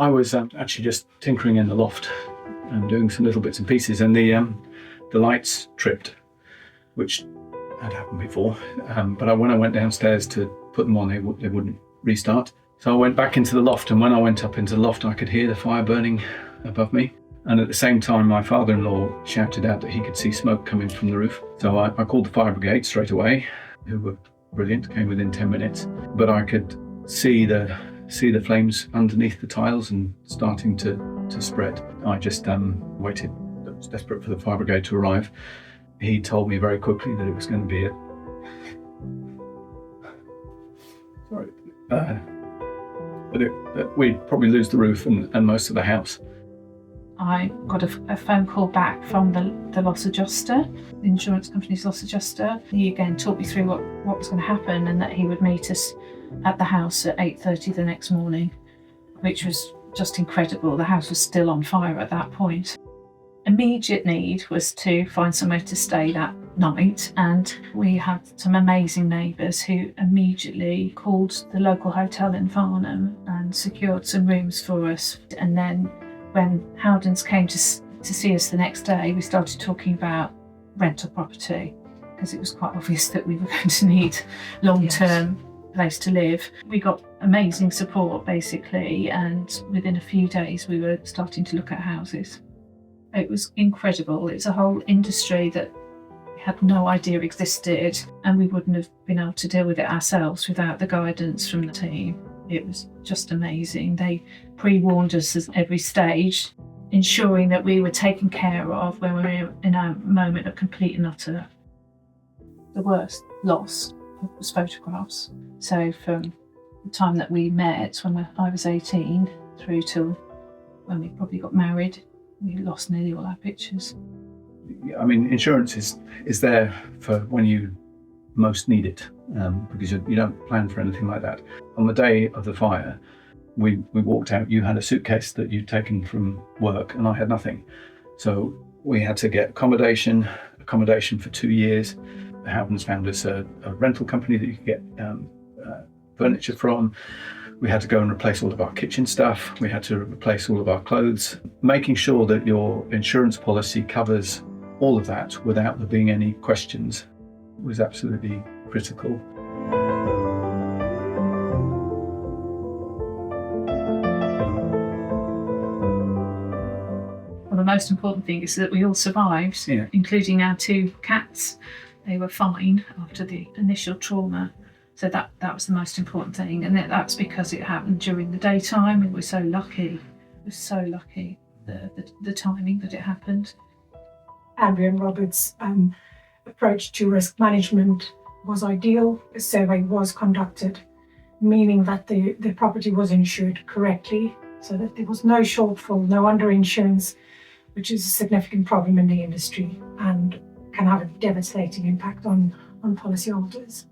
I was actually just tinkering in the loft and doing some little bits and pieces, and the lights tripped, which had happened before. But when I went downstairs to put them on, they wouldn't restart. So I went back into the loft, and when I went up into the loft, I could hear the fire burning above me. And at the same time, my father-in-law shouted out that he could see smoke coming from the roof. So I called the fire brigade straight away, who were brilliant, came within 10 minutes. But I could see the flames underneath the tiles and starting to spread. I just waited. I was desperate for the fire brigade to arrive. He told me very quickly that it was going to be that we'd probably lose the roof and most of the house. I got a phone call back from the loss adjuster, the insurance company's loss adjuster. He again talked me through what was going to happen, and that he would meet us at the house at 8:30 the next morning, which was just incredible. The house was still on fire at that point. Immediate need was to find somewhere to stay that night, and we had some amazing neighbours who immediately called the local hotel in Farnham and secured some rooms for us. And then when Howdens came to see us the next day, we started talking about rental property, because it was quite obvious that we were going to need long-term place to live. We got amazing support basically, and within a few days we were starting to look at houses. It was incredible. It's a whole industry that we had no idea existed, and we wouldn't have been able to deal with it ourselves without the guidance from the team. It was just amazing. They pre-warned us at every stage, ensuring that we were taken care of when we were in a moment of complete and utter. The worst loss was photographs. So from the time that we met, when I was 18, through till when we probably got married, we lost nearly all our pictures. I mean, insurance is there for when you most need it, because you don't plan for anything like that. On the day of the fire, we walked out. You had a suitcase that you'd taken from work, and I had nothing. So we had to get accommodation for 2 years. The Howdens found us a rental company that you could get furniture from. We had to go and replace all of our kitchen stuff. We had to replace all of our clothes. Making sure that your insurance policy covers all of that without there being any questions was absolutely critical. Well, the most important thing is that we all survived, including our 2 cats. They were fine after the initial trauma. So that was the most important thing, and that's because it happened during the daytime. We were so lucky. We were so lucky, the timing that it happened. Andrea and Robert's approach to risk management was ideal. A survey was conducted, meaning that the property was insured correctly, so that there was no shortfall, no underinsurance, which is a significant problem in the industry and can have a devastating impact on policyholders.